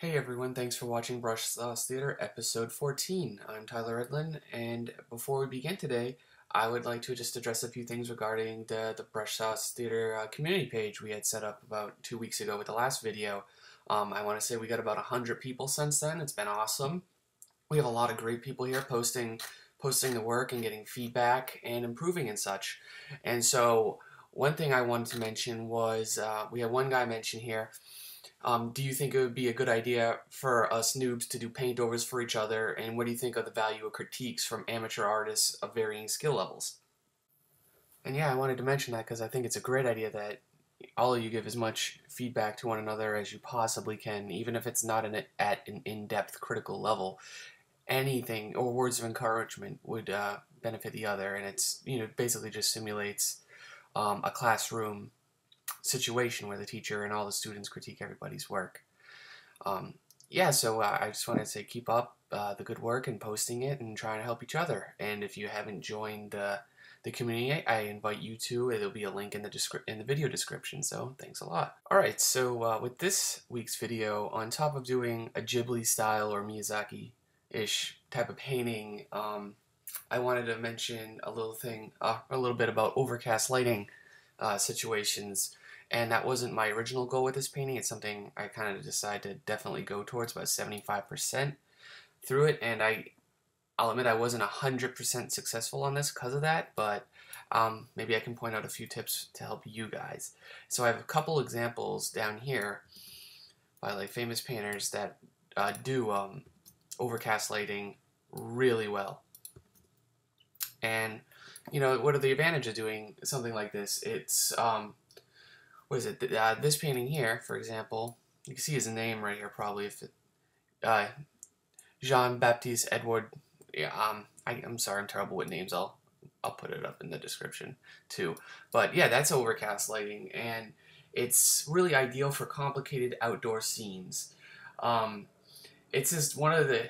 Hey everyone, thanks for watching Brush Sauce Theater episode 14. I'm Tyler Edlin, and before we begin today, I would like to just address a few things regarding the Brush Sauce Theater community page we had set up about 2 weeks ago with the last video. I want to say we got about 100 people since then. It's been awesome. We have a lot of great people here posting the work and getting feedback and improving and such. And so one thing I wanted to mention was we had one guy mention here, do you think it would be a good idea for us noobs to do paintovers for each other, and what do you think of the value of critiques from amateur artists of varying skill levels? And yeah, I wanted to mention that because I think it's a great idea that all of you give as much feedback to one another as you possibly can, even if it's not at an in-depth critical level. Anything or words of encouragement would benefit the other, and it's basically just simulates a classroom situation where the teacher and all the students critique everybody's work. Yeah, so I just wanted to say keep up the good work and posting it and trying to help each other. And if you haven't joined the community, I invite you to. There'll be a link in the video description. So thanks a lot. All right, so with this week's video, on top of doing a Ghibli style or Miyazaki-ish type of painting, I wanted to mention a little bit about overcast lighting situations. And that wasn't my original goal with this painting. It's something I kind of decided to definitely go towards, about 75% through it. And I'll admit I wasn't 100% successful on this because of that, but maybe I can point out a few tips to help you guys. So I have a couple examples down here by like famous painters that do overcast lighting really well. And what are the advantages of doing something like this? It's what is it? This painting here, for example, you can see his name right here probably. If it, Jean-Baptiste Edouard. Yeah, I'm sorry, I'm terrible with names. I'll put it up in the description too. But yeah, that's overcast lighting, and it's really ideal for complicated outdoor scenes. It's just one of the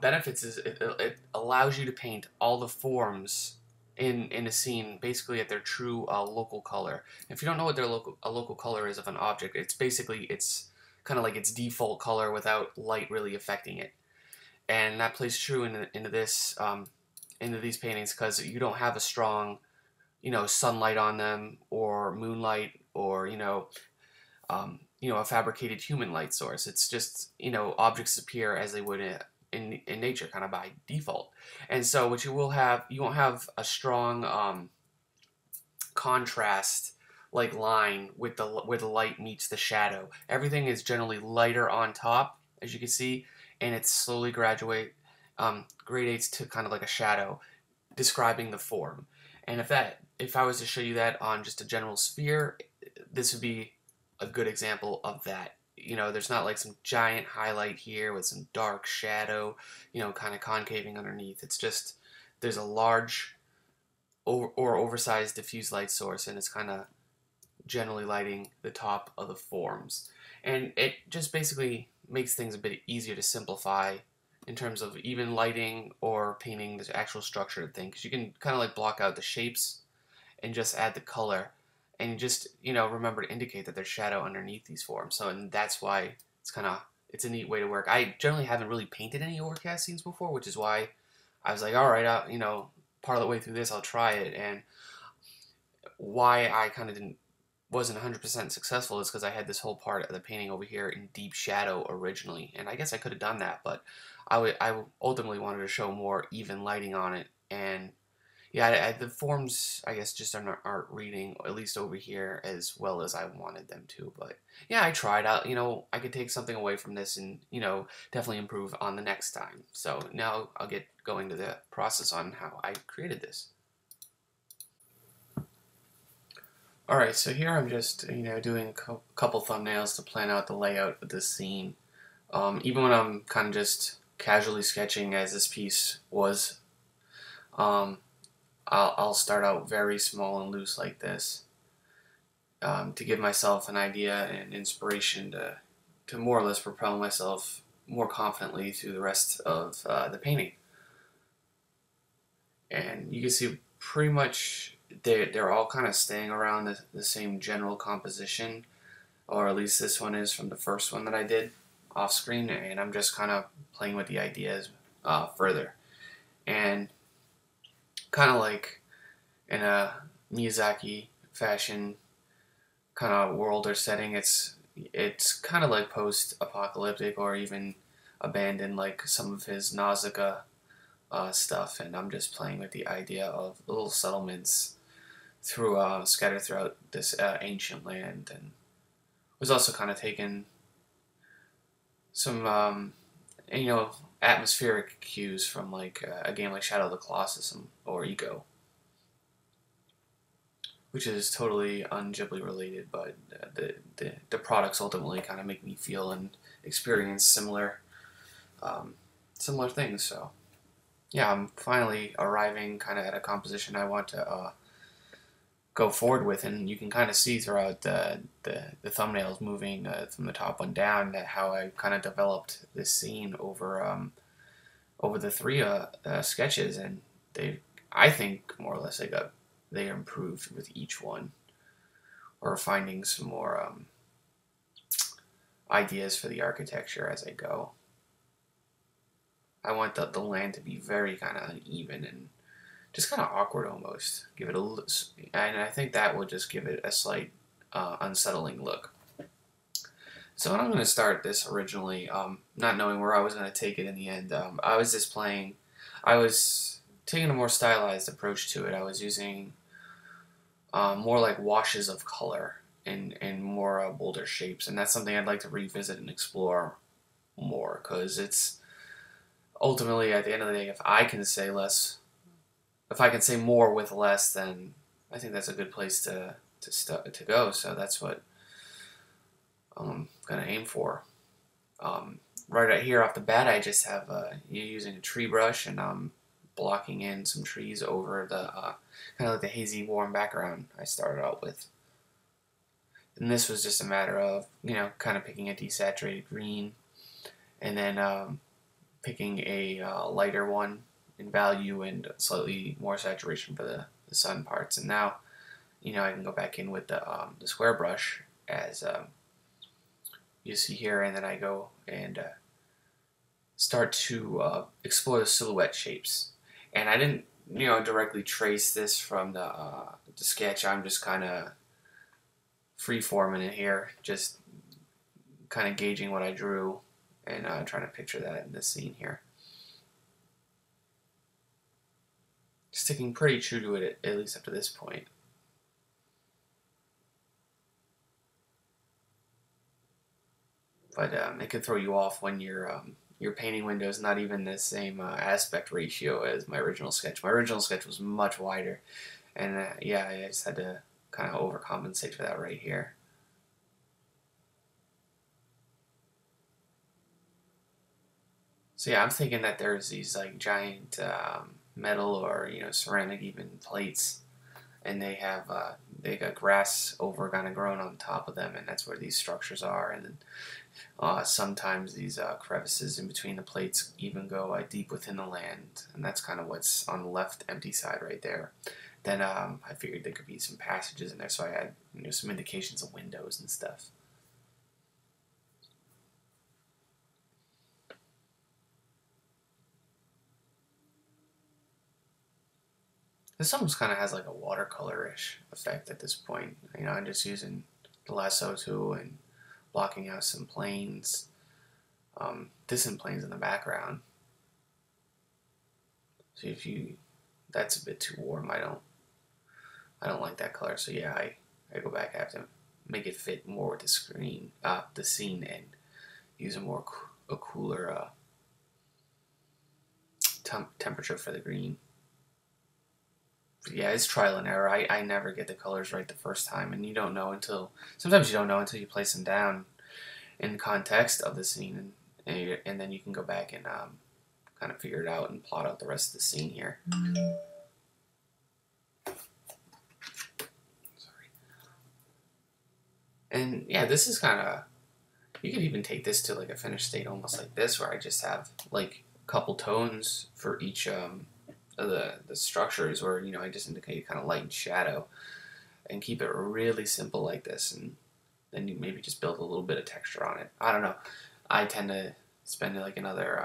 benefits is it allows you to paint all the forms in a scene basically at their true local color. If you don't know what a local color is of an object, it's kind of like its default color without light really affecting it. And that plays true into these paintings because you don't have a strong sunlight on them or moonlight or a fabricated human light source. It's just objects appear as they would in nature, kind of by default. And so what you won't have a strong contrast like line with where the light meets the shadow. Everything is generally lighter on top, as you can see, and it slowly gradates to kind of like a shadow, describing the form. And if I was to show you that on just a general sphere, this would be a good example of that. There's not like some giant highlight here with some dark shadow, kind of concaving underneath. It's just there's a large or oversized diffuse light source, and it's kind of generally lighting the top of the forms. And it just basically makes things a bit easier to simplify in terms of even lighting or painting the actual structure of the thing, because you can kind of like block out the shapes and just add the color. And you just, remember to indicate that there's shadow underneath these forms. And that's why it's a neat way to work. I generally haven't really painted any overcast scenes before, which is why I was like, all right, part of the way through this, I'll try it. And why I kind of wasn't 100% successful is because I had this whole part of the painting over here in deep shadow originally. And I guess I could have done that, but I ultimately wanted to show more even lighting on it. And yeah, the forms, I guess, just aren't reading, at least over here, as well as I wanted them to. But yeah, I tried out. I could take something away from this and, definitely improve on the next time. So now I'll get going to the process on how I created this. Alright, so here I'm just, doing a couple thumbnails to plan out the layout of this scene. Even when I'm kind of just casually sketching, as this piece was, I'll start out very small and loose like this to give myself an idea and inspiration to more or less propel myself more confidently through the rest of the painting. And you can see pretty much they're all kind of staying around the same general composition, or at least this one is from the first one that I did. off screen, and I'm just kind of playing with the ideas further. And kind of like in a Miyazaki fashion kind of world or setting, it's kind of like post-apocalyptic or even abandoned, like some of his Nausicaa stuff. And I'm just playing with the idea of little settlements scattered throughout this ancient land, and was also kind of taking some atmospheric cues from like a game like Shadow of the Colossus or Eco, which is totally un-Ghibli related, but the products ultimately kind of make me feel and experience similar things. So yeah, I'm finally arriving kind of at a composition I want to go forward with, and you can kind of see throughout the thumbnails moving from the top one down that how I kind of developed this scene over the three sketches, and I think more or less they improved with each one, or finding some more ideas for the architecture as I go. I want the land to be very kind of uneven and just kind of awkward almost. Give it and I think that will just give it a slight unsettling look. So I'm going to start this originally, not knowing where I was going to take it in the end. I was taking a more stylized approach to it. I was using more like washes of color and more bolder shapes, and that's something I'd like to revisit and explore more, because it's ultimately, at the end of the day, if I can say more with less, then I think that's a good place to go. So that's what I'm gonna aim for. Right here off the bat, I just have you using a tree brush, and I'm blocking in some trees over the kind of like the hazy, warm background I started out with. And this was just a matter of kind of picking a desaturated green, and then picking a lighter one in value and slightly more saturation for the sun parts. And now, I can go back in with the square brush as you see here, and then I go and start to explore the silhouette shapes. And I didn't, directly trace this from the sketch. I'm just kind of free-forming it here, just kind of gauging what I drew and trying to picture that in this scene here. Sticking pretty true to it, at least up to this point. But it can throw you off when your painting window is not even the same aspect ratio as my original sketch. My original sketch was much wider, and yeah, I just had to kind of overcompensate for that right here. So yeah, I'm thinking that there's these like giant metal or ceramic even plates, and they got grass over kind of grown on top of them, and that's where these structures are. And then sometimes these crevices in between the plates even go deep within the land, and that's kind of what's on the left empty side right there. Then I figured there could be some passages in there, so I had some indications of windows and stuff. This almost kind of has like a watercolor-ish effect at this point. I'm just using the lasso tool and blocking out some planes, distant planes in the background. So that's a bit too warm. I don't like that color. So yeah, I go back. I have to make it fit more with the scene, and use a cooler temperature for the green. Yeah, it's trial and error. I never get the colors right the first time, and sometimes you don't know until you place them down in context of the scene, and then you can go back and kind of figure it out and plot out the rest of the scene here. Sorry. And yeah, this is kind of, you could even take this to like a finished state almost like this, where I just have like a couple tones for each of the structures, where I just indicate kind of light and shadow, and keep it really simple like this, and then you maybe just build a little bit of texture on it. I don't know. I tend to spend like another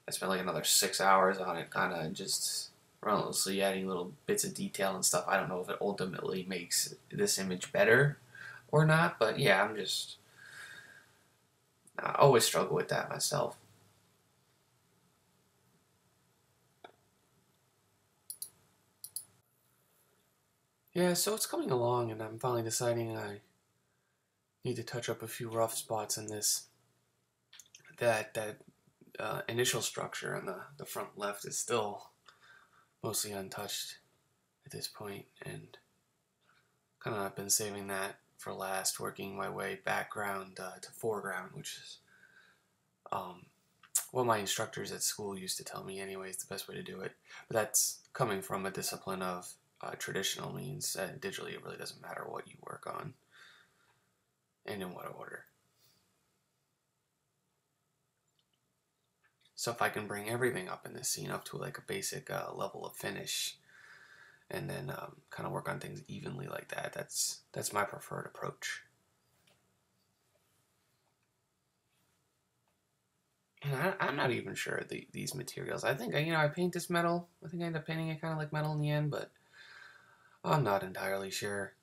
I spend like another 6 hours on it, kind of just relentlessly adding little bits of detail and stuff. I don't know if it ultimately makes this image better or not, but yeah, I always struggle with that myself. Yeah, so it's coming along, and I'm finally deciding I need to touch up a few rough spots in this. That initial structure on the front left is still mostly untouched at this point, and kind of been saving that for last, working my way background to foreground, which is um, what my instructors at school used to tell me anyway is the best way to do it. But that's coming from a discipline of traditional means. Digitally, it really doesn't matter what you work on and in what order. So if I can bring everything up in this scene up to like a basic level of finish, and then kind of work on things evenly like that, that's my preferred approach. And I'm not even sure of these materials. I think I paint this metal. I think I end up painting it kind of like metal in the end, but I'm not entirely sure.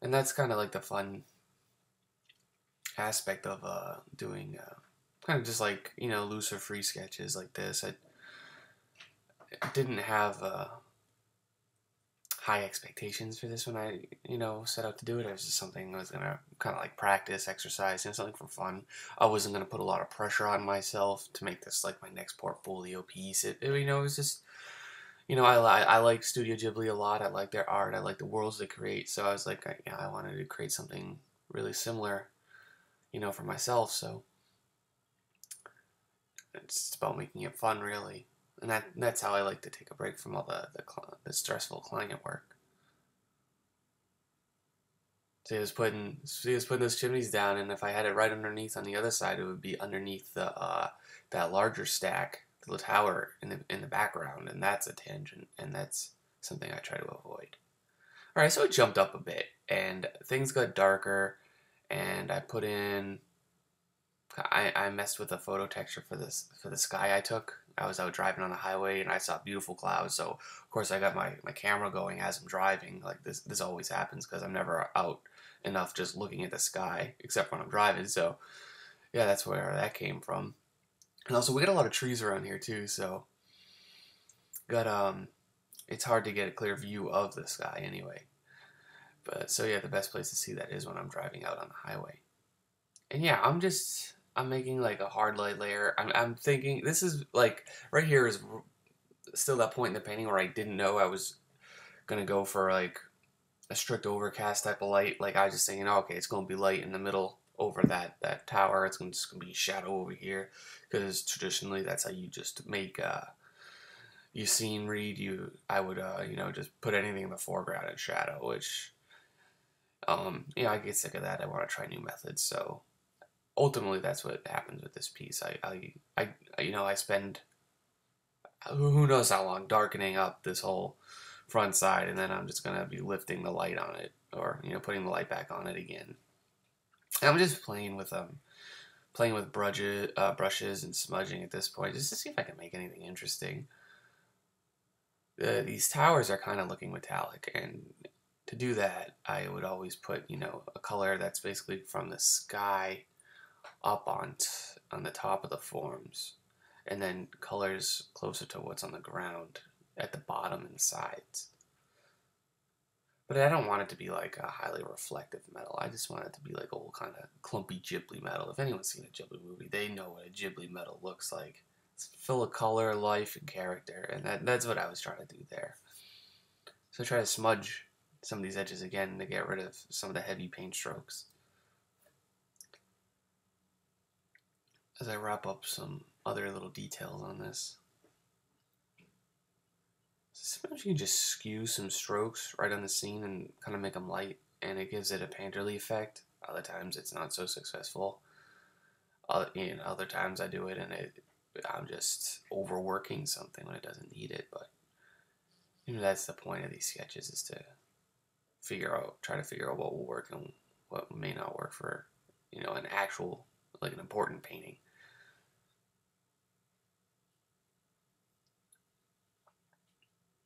And that's kind of like the fun aspect of doing kind of just like looser free sketches like this. I didn't have high expectations for this when I set out to do it. It was just something I was gonna kind of like practice, exercise, something for fun. I wasn't gonna put a lot of pressure on myself to make this like my next portfolio piece. It was just I like Studio Ghibli a lot. I like their art. I like the worlds they create. So I was like, I wanted to create something really similar, for myself. So it's about making it fun, really, and that's how I like to take a break from all the stressful client work. So he was putting those chimneys down, and if I had it right underneath on the other side, it would be underneath the that larger stack, the tower in the background, and that's a tangent, and that's something I try to avoid. All right, so it jumped up a bit, and things got darker, and I put in. I messed with the photo texture for the sky I took. I was out driving on the highway and I saw beautiful clouds. So of course I got my camera going as I'm driving. Like this always happens because I'm never out enough just looking at the sky except when I'm driving. So yeah, that's where that came from. And also we got a lot of trees around here too. So got it's hard to get a clear view of the sky anyway. But so yeah, the best place to see that is when I'm driving out on the highway. And yeah, I'm making like a hard light layer. I'm thinking this is like right here is still that point in the painting where I didn't know I was gonna go for like a strict overcast type of light. Like I was just thinking, oh, okay, it's gonna be light in the middle over that tower. It's just gonna be shadow over here because traditionally that's how you just make you scene read. I would just put anything in the foreground in shadow, which I get sick of that. I want to try new methods, so ultimately that's what happens with this piece. I spend who knows how long darkening up this whole front side, and then I'm just gonna be lifting the light on it, or putting the light back on it again. And I'm just playing with brushes and smudging at this point, just to see if I can make anything interesting. These towers are kind of looking metallic, and to do that, I would always put a color that's basically from the sky up on the top of the forms, and then colors closer to what's on the ground at the bottom and sides. But I don't want it to be like a highly reflective metal. I just want it to be like old kind of clumpy Ghibli metal. If anyone's seen a Ghibli movie, they know what a Ghibli metal looks like. It's full of color, life, and character, and that's what I was trying to do there. So I try to smudge some of these edges again to get rid of some of the heavy paint strokes. As I wrap up some other little details on this. Sometimes you can just skew some strokes right on the scene and kind of make them light, and it gives it a painterly effect. Other times it's not so successful. Other times I do it and I'm just overworking something when it doesn't need it. But that's the point of these sketches, is to try to figure out what will work and what may not work for an actual, like an important painting.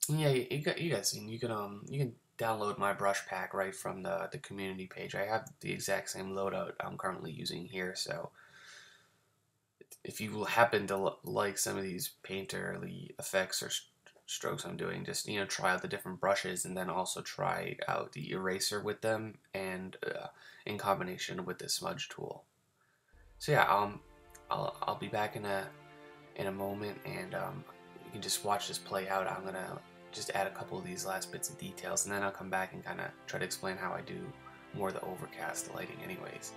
Yeah, you guys seen you can download my brush pack right from the community page. I have the exact same loadout I'm currently using here, so if you happen to like some of these painterly effects or strokes I'm doing, just try out the different brushes and then also try out the eraser with them and in combination with the smudge tool. So yeah, I'll be back in a moment, and you can just watch this play out. I'm gonna just add a couple of these last bits of details, and then I'll come back and kind of try to explain how I do more of the overcast lighting anyways.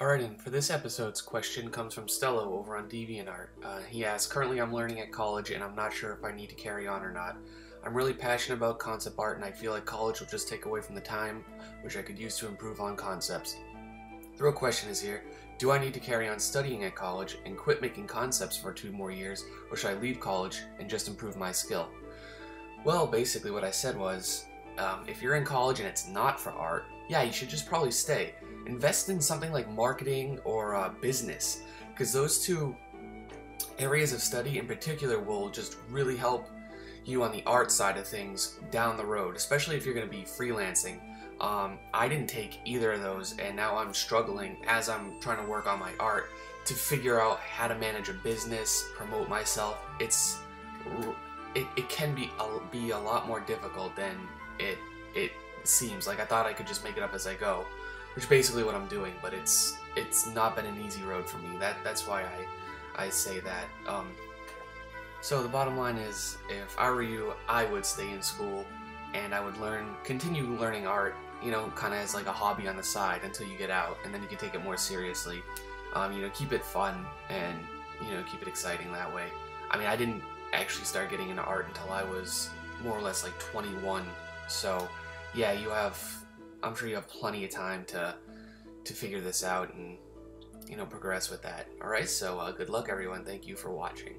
Alright, and for this episode's question comes from Stello over on DeviantArt. He asks, currently I'm learning at college and I'm not sure if I need to carry on or not. I'm really passionate about concept art and I feel like college will just take away from the time which I could use to improve on concepts. The real question is here, do I need to carry on studying at college and quit making concepts for 2 more years, or should I leave college and just improve my skill? Well, basically what I said was, if you're in college and it's not for art, yeah, you should just probably stay. Invest in something like marketing or business, because those 2 areas of study in particular will just really help you on the art side of things down the road, especially if you're going to be freelancing. I didn't take either of those, and now I'm struggling as I'm trying to work on my art to figure out how to manage a business, promote myself. It can be a lot more difficult than it seems. Like, I thought I could just make it up as I go, which is basically what I'm doing, but it's not been an easy road for me. That's why I say that. So the bottom line is, if I were you, I would stay in school and I would continue learning art, you know, kind of as like a hobby on the side until you get out, and then you can take it more seriously. You know, keep it fun and, you know, keep it exciting that way. I mean, I didn't actually start getting into art until I was more or less like 21, so yeah, I'm sure you have plenty of time to figure this out and, you know, progress with that. Alright, so good luck everyone, thank you for watching.